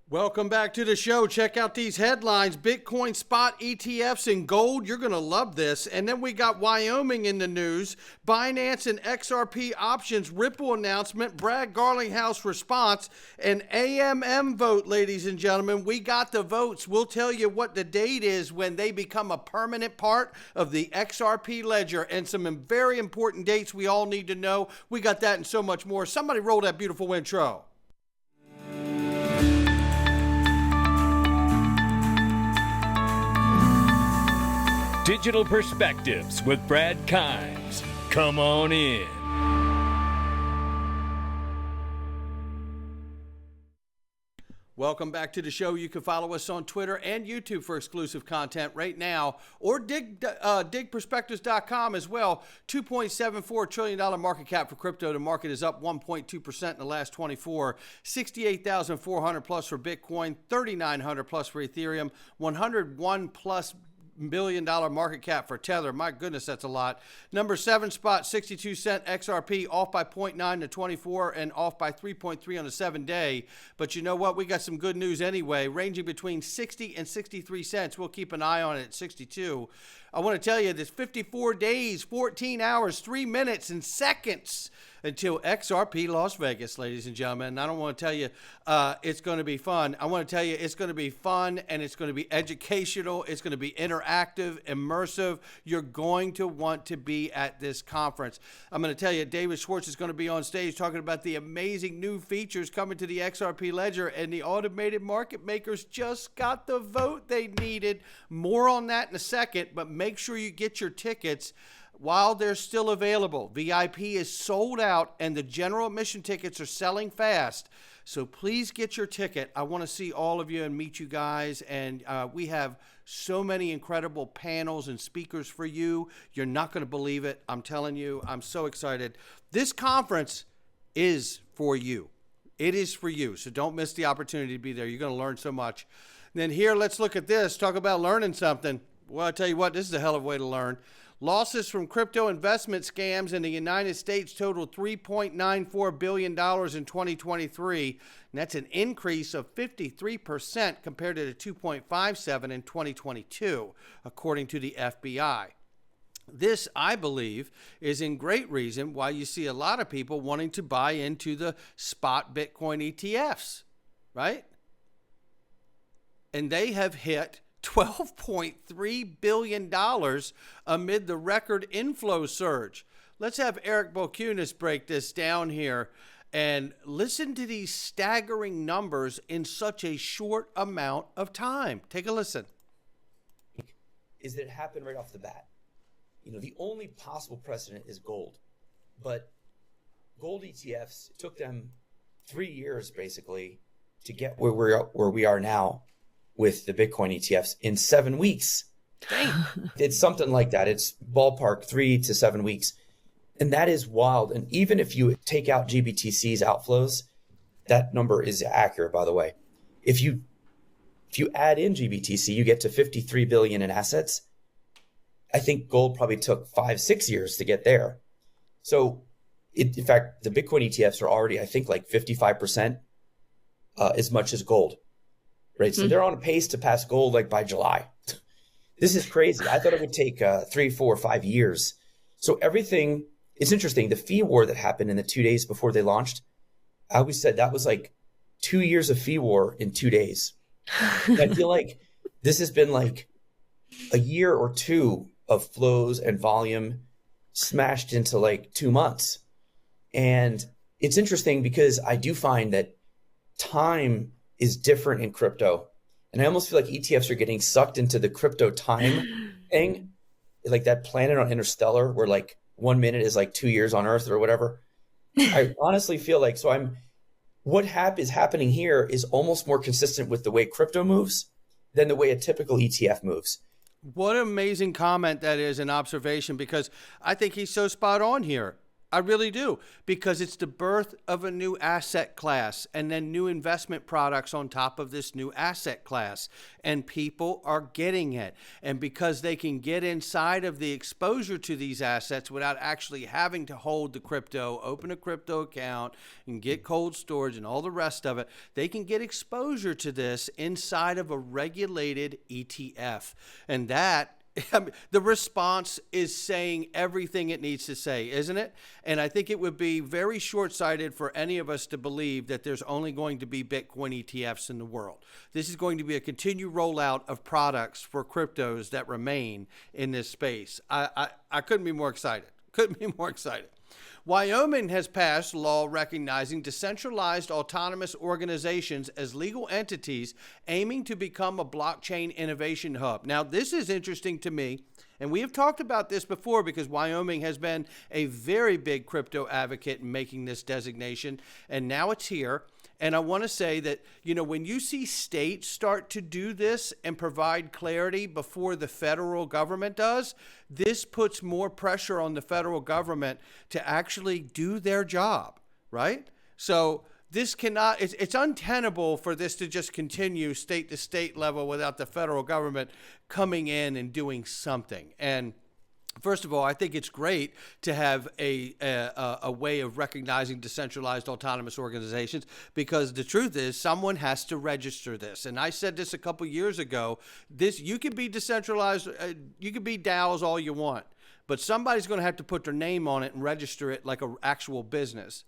Welcome back to the show. Check out these headlines. Bitcoin spot ETFs and gold. You're going to love this. And then we got Wyoming in the news. Binance and XRP options. Ripple announcement. Brad Garlinghouse response. And AMM vote, ladies and gentlemen. We got the votes. We'll tell you what the date is when they become a permanent part of the XRP ledger. And some very important dates we all need to know. We got that and so much more. Somebody roll that beautiful intro. Digital Perspectives with Brad Kimes. Come on in. Welcome back to the show. You can follow us on Twitter and YouTube for exclusive content right now, or digperspectives.com as well. $2.74 trillion market cap for crypto. The market is up 1.2% in the last 24. 68,400 plus for Bitcoin, 3,900 plus for Ethereum, 101 plus $1 billion market cap for Tether. My goodness, that's a lot. Number 7 spot, 62 cent XRP, off by 0.9 to 24 and off by 3.3 on the 7-day. But you know what? We got some good news anyway, ranging between 60 and 63 cents. We'll keep an eye on it at 62. I want to tell you this: 54 days, 14 hours, 3 minutes, and seconds until XRP Las Vegas, ladies and gentlemen. And I don't want to tell you it's going to be fun. I want to tell you it's going to be fun, and it's going to be educational. It's going to be interactive, immersive. You're going to want to be at this conference. I'm going to tell you, David Schwartz is going to be on stage talking about the amazing new features coming to the XRP ledger, and the automated market makers just got the vote they needed. More on that in a second, but make sure you get your tickets while they're still available. VIP is sold out, and the general admission tickets are selling fast. So please get your ticket. I want to see all of you and meet you guys. And we have so many incredible panels and speakers for you. You're not going to believe it. I'm telling you, I'm so excited. This conference is for you. It is for you. So don't miss the opportunity to be there. You're going to learn so much. And then here, let's look at this. Talk about learning something. Well, I'll tell you what, this is a hell of a way to learn. Losses from crypto investment scams in the United States totaled $3.94 billion in 2023. And that's an increase of 53% compared to the $2.57 in 2022, according to the FBI. This, I believe, is in great reason why you see a lot of people wanting to buy into the spot Bitcoin ETFs, right? And they have hit $12.3 billion amid the record inflow surge. Let's have Eric Bokunis break this down here and listen to these staggering numbers in such a short amount of time. Take a listen. Is that it happened right off the bat. You know, the only possible precedent is gold. But gold ETFs, it took them 3 years basically to get where we are now with the Bitcoin ETFs in 7 weeks. Dang. It's something like that. It's ballpark 3 to 7 weeks. And that is wild. And even if you take out GBTC's outflows, that number is accurate, by the way. If you add in GBTC, you get to 53 billion in assets. I think gold probably took 5-6 years to get there. So in fact, the Bitcoin ETFs are already, I think, like 55% as much as gold. Right. So they're on a pace to pass gold like by July. This is crazy. I thought it would take 3, 4, 5 years. So everything, it's interesting. The fee war that happened in the 2 days before they launched, I always said that was like 2 years of fee war in 2 days. And I feel like this has been like a year or two of flows and volume smashed into like 2 months. And it's interesting because I do find that time is different in crypto. And I almost feel like ETFs are getting sucked into the crypto time thing, like that planet on Interstellar where like 1 minute is like 2 years on Earth or whatever. I honestly feel like, what is happening here is almost more consistent with the way crypto moves than the way a typical ETF moves. What an amazing comment that is, an observation, because I think he's so spot on here. I really do, because it's the birth of a new asset class and then new investment products on top of this new asset class. And people are getting it. And because they can get inside of the exposure to these assets without actually having to hold the crypto, open a crypto account and get cold storage and all the rest of it, they can get exposure to this inside of a regulated ETF. And that, the response is saying everything it needs to say, isn't it? And I think it would be very short-sighted for any of us to believe that there's only going to be Bitcoin ETFs in the world. This is going to be a continued rollout of products for cryptos that remain in this space. I couldn't be more excited. Couldn't be more excited. Wyoming has passed a law recognizing decentralized autonomous organizations as legal entities aiming to become a blockchain innovation hub. Now, this is interesting to me, and we have talked about this before because Wyoming has been a very big crypto advocate in making this designation, and now it's here. And I want to say that, you know, when you see states start to do this and provide clarity before the federal government does, this puts more pressure on the federal government to actually do their job, right? So this cannot, it's untenable for this to just continue state to state level without the federal government coming in and doing something. And first of all, I think it's great to have a way of recognizing decentralized autonomous organizations, because the truth is someone has to register this. And I said this a couple years ago, you can be decentralized, you can be DAOs all you want, but somebody's going to have to put their name on it and register it like an actual business.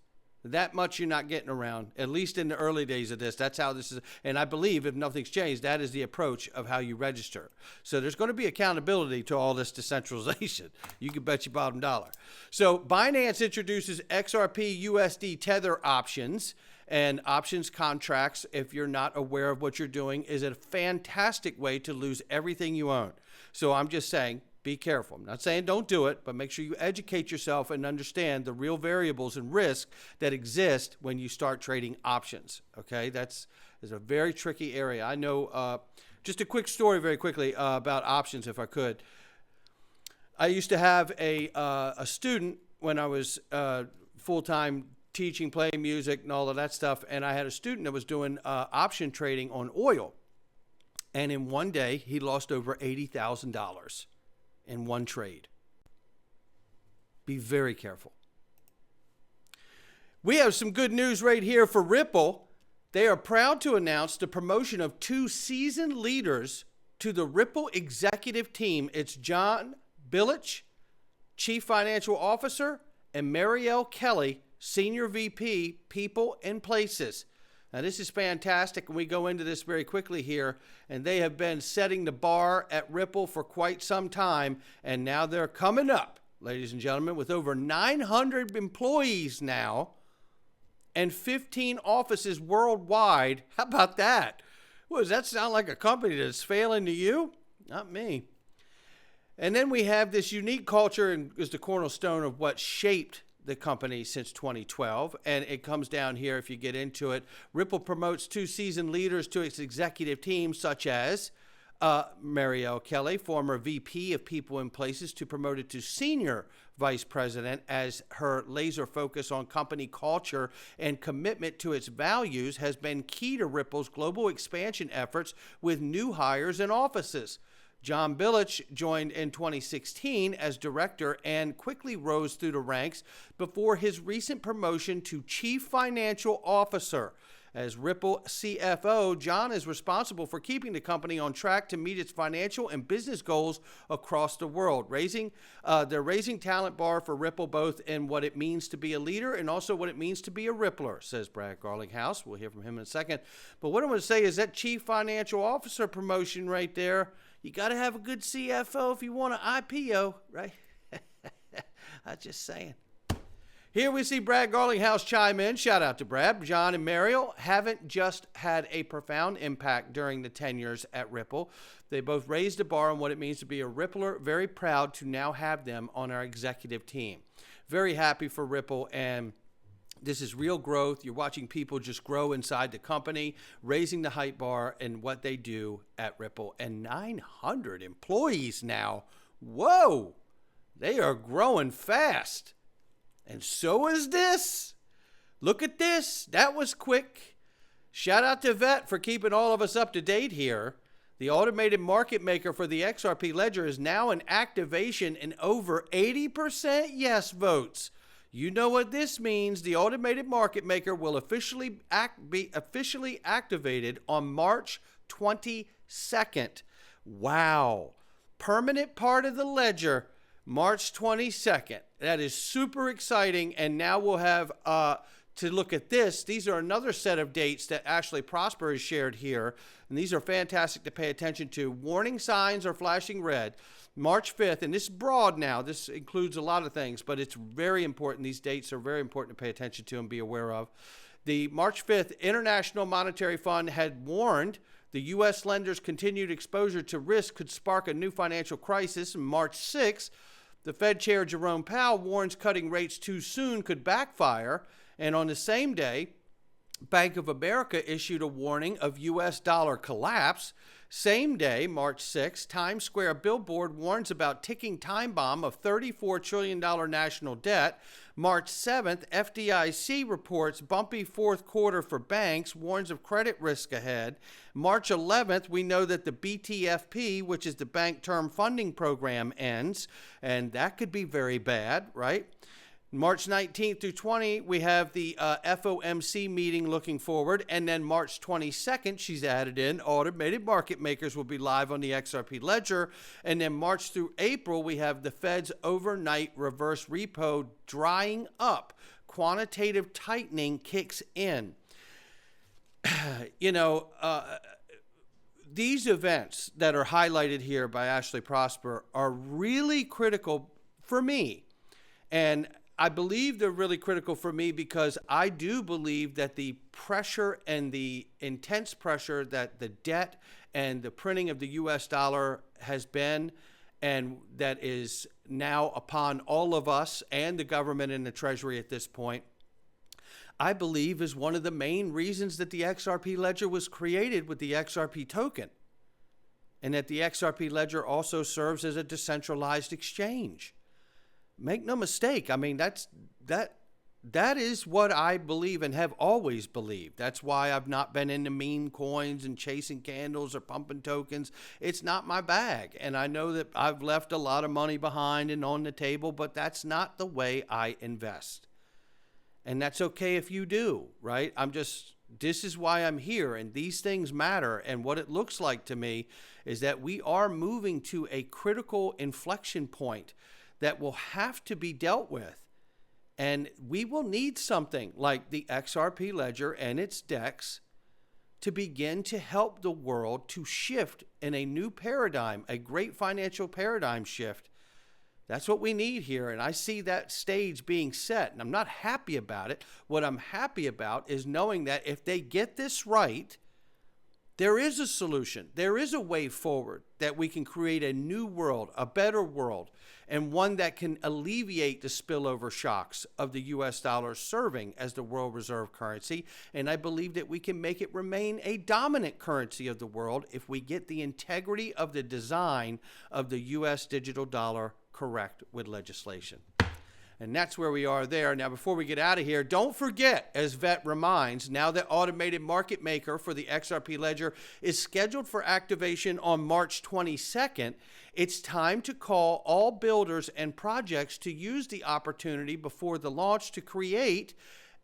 That much you're not getting around, at least in the early days of this. That's how this is. And I believe, if nothing's changed, that is the approach of how you register. So there's going to be accountability to all this decentralization. You can bet your bottom dollar. So Binance introduces XRP USD Tether options. And options contracts, if you're not aware of what you're doing, is a fantastic way to lose everything you own. So I'm just saying, be careful. I'm not saying don't do it, but make sure you educate yourself and understand the real variables and risk that exist when you start trading options. Okay, that's a very tricky area. I know. Just a quick story, very quickly, about options, if I could. I used to have a student when I was full-time teaching, playing music, and all of that stuff, and I had a student that was doing option trading on oil, and in one day he lost over $80,000. in one trade. Be very careful. We have some good news right here for Ripple. They are proud to announce the promotion of 2 seasoned leaders to the Ripple executive team. It's John Billich, Chief Financial Officer, and Marielle Kelly, Senior VP, People and Places. Now, this is fantastic, and we go into this very quickly here, and they have been setting the bar at Ripple for quite some time, and now they're coming up, ladies and gentlemen, with over 900 employees now and 15 offices worldwide. How about that? Well, does that sound like a company that's failing to you? Not me. And then we have this unique culture, and is the cornerstone of what shaped the company since 2012, and it comes down here if you get into it. Ripple promotes 2 seasoned leaders to its executive team, such as Marielle Kelly, former VP of People and Places, to promoted to Senior Vice President, as her laser focus on company culture and commitment to its values has been key to Ripple's global expansion efforts with new hires and offices. John Billich joined in 2016 as director and quickly rose through the ranks before his recent promotion to Chief Financial Officer. As Ripple CFO, John is responsible for keeping the company on track to meet its financial and business goals across the world. They're raising talent bar for Ripple, both in what it means to be a leader and also what it means to be a Rippler, says Brad Garlinghouse. We'll hear from him in a second. But what I want to say is that Chief Financial Officer promotion right there, you got to have a good CFO if you want an IPO, right? I'm just saying. Here we see Brad Garlinghouse chime in. Shout out to Brad. John and Mariel haven't just had a profound impact during the tenures at Ripple. They both raised the bar on what it means to be a Rippler. Very proud to now have them on our executive team. Very happy for Ripple, and this is real growth. You're watching people just grow inside the company, raising the hype bar and what they do at Ripple. And 900 employees now. Whoa! They are growing fast. And so is this. Look at this. That was quick. Shout out to Vet for keeping all of us up to date here. The automated market maker for the XRP ledger is now in activation in over 80% yes votes. You know what this means. The automated market maker will be officially activated on March 22nd. Wow. Permanent part of the ledger, March 22nd. That is super exciting. And now we'll have to look at this. These are another set of dates that Ashley Prosper has shared here. And these are fantastic to pay attention to. Warning signs are flashing red. March 5th, and this is broad now. This includes a lot of things, but it's very important. These dates are very important to pay attention to and be aware of. The March 5th International Monetary Fund had warned the U.S. lenders' continued exposure to risk could spark a new financial crisis. And March 6th, the Fed Chair Jerome Powell warns cutting rates too soon could backfire. And on the same day, Bank of America issued a warning of U.S. dollar collapse. Same day, March 6th, Times Square billboard warns about ticking time bomb of $34 trillion national debt. March 7th, FDIC reports bumpy fourth quarter for banks, warns of credit risk ahead. March 11th, we know that the BTFP, which is the Bank Term Funding Program, ends, and that could be very bad, right? March 19th through 20, we have the FOMC meeting looking forward. And then March 22nd, she's added in, automated market makers will be live on the XRP ledger. And then March through April, we have the Fed's overnight reverse repo drying up. Quantitative tightening kicks in. These events that are highlighted here by Ashley Prosper are really critical for me. And I believe they're really critical for me because I do believe that the pressure and the intense pressure that the debt and the printing of the U.S. dollar has been, and that is now upon all of us and the government and the Treasury at this point, I believe is one of the main reasons that the XRP ledger was created with the XRP token, and that the XRP ledger also serves as a decentralized exchange. Make no mistake. I mean, that is what I believe and have always believed. That's why I've not been into meme coins and chasing candles or pumping tokens. It's not my bag. And I know that I've left a lot of money behind and on the table, but that's not the way I invest. And that's okay if you do, right? This is why I'm here, and these things matter. And what it looks like to me is that we are moving to a critical inflection point that will have to be dealt with. And we will need something like the XRP ledger and its DEX to begin to help the world to shift in a new paradigm, a great financial paradigm shift. That's what we need here. And I see that stage being set, and I'm not happy about it. What I'm happy about is knowing that if they get this right, there is a solution. There is a way forward that we can create a new world, a better world, and one that can alleviate the spillover shocks of the U.S. dollar serving as the world reserve currency. And I believe that we can make it remain a dominant currency of the world if we get the integrity of the design of the U.S. digital dollar correct with legislation. And that's where we are there. Now, before we get out of here, don't forget, as Vet reminds, now that automated market maker for the XRP ledger is scheduled for activation on March 22nd, it's time to call all builders and projects to use the opportunity before the launch to create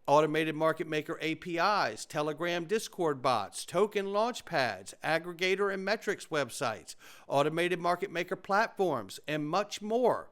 automated market maker APIs, Telegram Discord bots, token launch pads, aggregator and metrics websites, automated market maker platforms, and much more.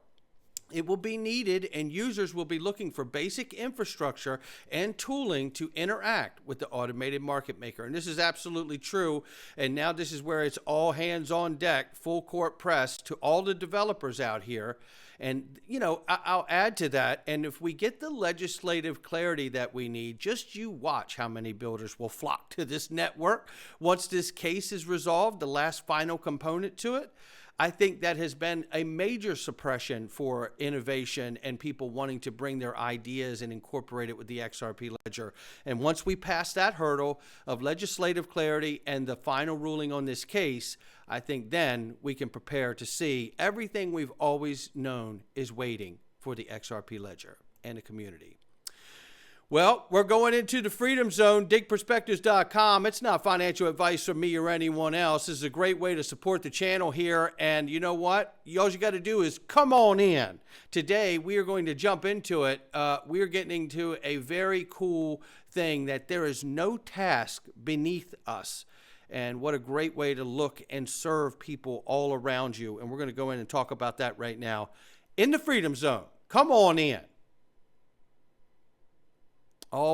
It will be needed, and users will be looking for basic infrastructure and tooling to interact with the automated market maker. And this is absolutely true. And now this is where it's all hands on deck, full court press to all the developers out here. And, I'll add to that. And if we get the legislative clarity that we need, just you watch how many builders will flock to this network once this case is resolved, the last final component to it. I think that has been a major suppression for innovation and people wanting to bring their ideas and incorporate it with the XRP ledger. And once we pass that hurdle of legislative clarity and the final ruling on this case, I think then we can prepare to see everything we've always known is waiting for the XRP ledger. and the community. Well, we're going into the Freedom Zone, digperspectives.com. It's not financial advice from me or anyone else. This is a great way to support the channel here. And you know what? All you got to do is come on in. Today, we are going to jump into it. We're getting into a very cool thing that there is no task beneath us. And what a great way to look and serve people all around you. And we're going to go in and talk about that right now in the Freedom Zone. Come on in. All